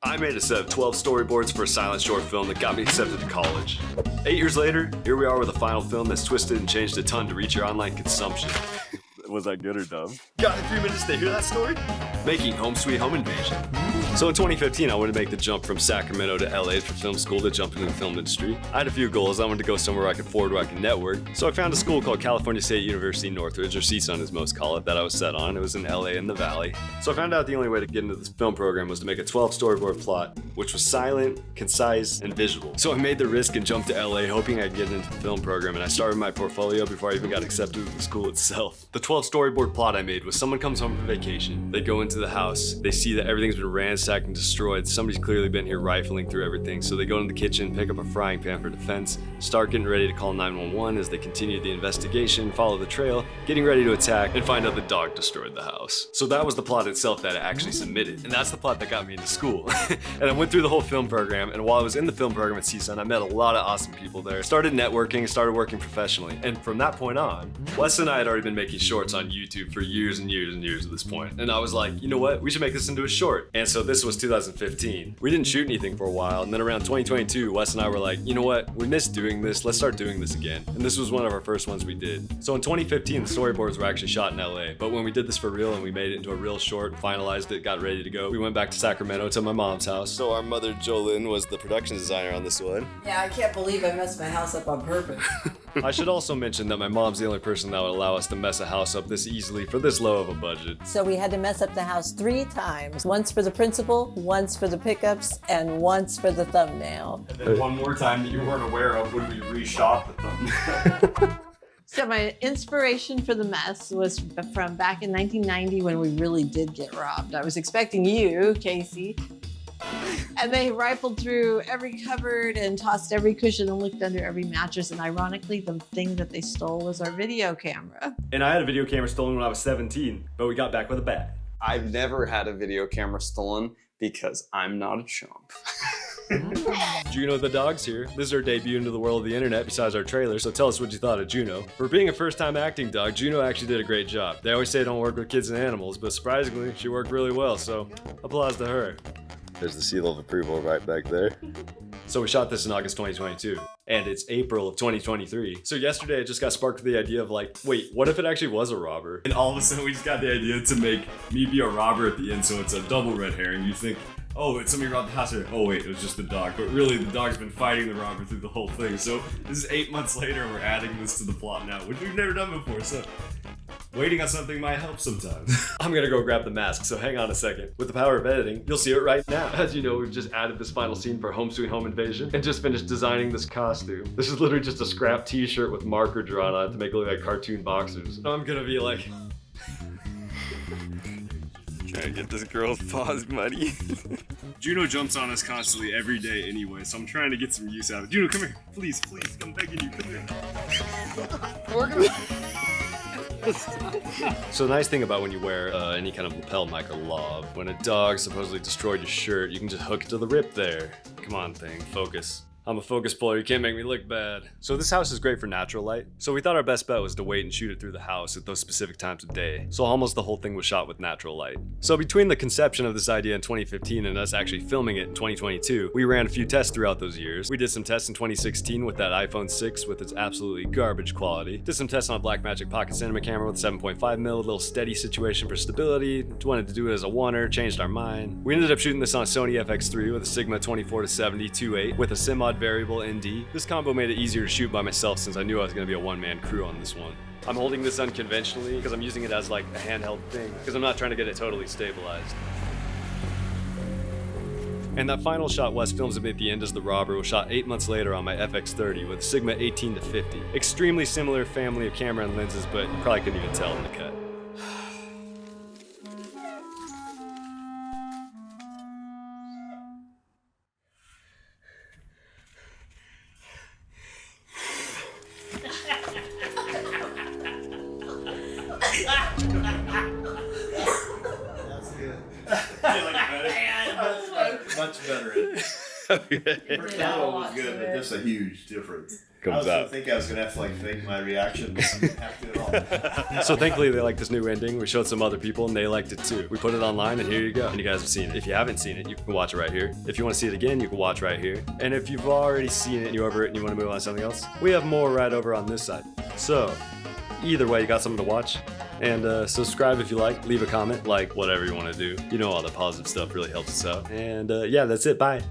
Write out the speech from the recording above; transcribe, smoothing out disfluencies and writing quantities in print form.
I made a set of 12 storyboards for a silent short film that got me accepted to college. 8 years later, here we are with a final film that's twisted and changed a ton to reach your online consumption. Was that good or dumb? Got a few minutes to hear that story? Making Home Sweet Home Invasion. So in 2015, I wanted to make the jump from Sacramento to LA for film school to jump into the film industry. I had a few goals. I wanted to go somewhere I could afford where I could network. So I found a school called California State University Northridge, or csun as most call it, that I was set on. It was in LA in the Valley. So I found out the only way to get into this film program was to make a 12 storyboard plot, which was silent, concise, and visual. So I made the risk and jumped to LA, hoping I'd get into the film program, and I started my portfolio before I even got accepted to the school itself. The 12 storyboard plot I made was someone comes home from vacation, they go into the house, they see that everything's been ransacked and destroyed, somebody's clearly been here rifling through everything, so they go into the kitchen, pick up a frying pan for defense, start getting ready to call 911 as they continue the investigation, follow the trail, getting ready to attack, and find out the dog destroyed the house. So that was the plot itself that I actually submitted, and that's the plot that got me into school. And I went through the whole film program, and while I was in the film program at csun, I met a lot of awesome people there, started networking, started working professionally, and from that point on, Wes and I had already been making shorts on YouTube for years and years and years at this point. And I was like, you know what? We should make this into a short. And so this was 2015. We didn't shoot anything for a while. And then around 2022, Wes and I were like, you know what? We missed doing this. Let's start doing this again. And this was one of our first ones we did. So in 2015, the storyboards were actually shot in LA. But when we did this for real and we made it into a real short, finalized it, got ready to go, we went back to Sacramento to my mom's house. So our mother, Jolyn, was the production designer on this one. Yeah, I can't believe I messed my house up on purpose. I should also mention that my mom's the only person that would allow us to mess a house up this easily for this low of a budget. So we had to mess up the house 3 times. Once for the principal, once for the pickups, and once for the thumbnail. And then one more time that you weren't aware of when we reshot the thumbnail. So my inspiration for the mess was from back in 1990 when we really did get robbed. I was expecting you, Casey. And they rifled through every cupboard and tossed every cushion and looked under every mattress. And ironically, the thing that they stole was our video camera. And I had a video camera stolen when I was 17, but we got back with a bat. I've never had a video camera stolen because I'm not a chump. Juno the dog's here. This is her debut into the world of the internet besides our trailer, so tell us what you thought of Juno. For being a first-time acting dog, Juno actually did a great job. They always say don't work with kids and animals, but surprisingly, she worked really well, so applause to her. There's the seal of approval right back there. So we shot this in August 2022, and it's April of 2023. So yesterday I just got sparked with the idea of like, wait, what if it actually was a robber? And all of a sudden we just got the idea to make me be a robber at the end, so it's a double red herring. You think, oh, it's somebody robbed the house here. Oh wait, it was just the dog. But really, the dog's been fighting the robber through the whole thing. So this is 8 months later, and we're adding this to the plot now, which we've never done before. So waiting on something might help sometimes. I'm gonna go grab the mask, so hang on a second. With the power of editing, you'll see it right now. As you know, we've just added this final scene for Home Sweet Home Invasion and just finished designing this costume. This is literally just a scrap t-shirt with marker drawn on it to make it look like cartoon boxers. I'm gonna be like... Trying to get this girl's paws muddy. Juno jumps on us constantly every day anyway, so I'm trying to get some use out of it. Juno, come here. Please, please, I'm begging you, come here. So the nice thing about when you wear any kind of lapel mic or lob, when a dog supposedly destroyed your shirt, you can just hook it to the rip there. Come on thing, focus. I'm a focus puller, you can't make me look bad. So this house is great for natural light. So we thought our best bet was to wait and shoot it through the house at those specific times of day. So almost the whole thing was shot with natural light. So between the conception of this idea in 2015 and us actually filming it in 2022, we ran a few tests throughout those years. We did some tests in 2016 with that iPhone 6 with its absolutely garbage quality. Did some tests on a Blackmagic Pocket Cinema camera with 7.5mm, a little steady situation for stability. Wanted to do it as a oneer, changed our mind. We ended up shooting this on a Sony FX3 with a Sigma 24-70 2.8 with a SimMod variable ND. This combo made it easier to shoot by myself since I knew I was going to be a one-man crew on this one. I'm holding this unconventionally because I'm using it as like a handheld thing because I'm not trying to get it totally stabilized. And that final shot Wes films of me at the end as the robber was shot 8 months later on my FX30 with a Sigma 18-50. Extremely similar family of camera and lenses, but you probably couldn't even tell in the cut. Much better. Okay. First one was good, but just a huge difference. comes out. I was gonna have to fake my reaction, but I didn't have to at all. So thankfully they liked this new ending. We showed some other people and they liked it too. We put it online and here you go. And you guys have seen it. If you haven't seen it, you can watch it right here. If you want to see it again, you can watch right here. And if you've already seen it and you're over it and you want to move on to something else, we have more right over on this side. So either way, you got something to watch. And subscribe if you like, leave a comment, whatever you want to do. You know, all the positive stuff really helps us out. And yeah, that's it. Bye.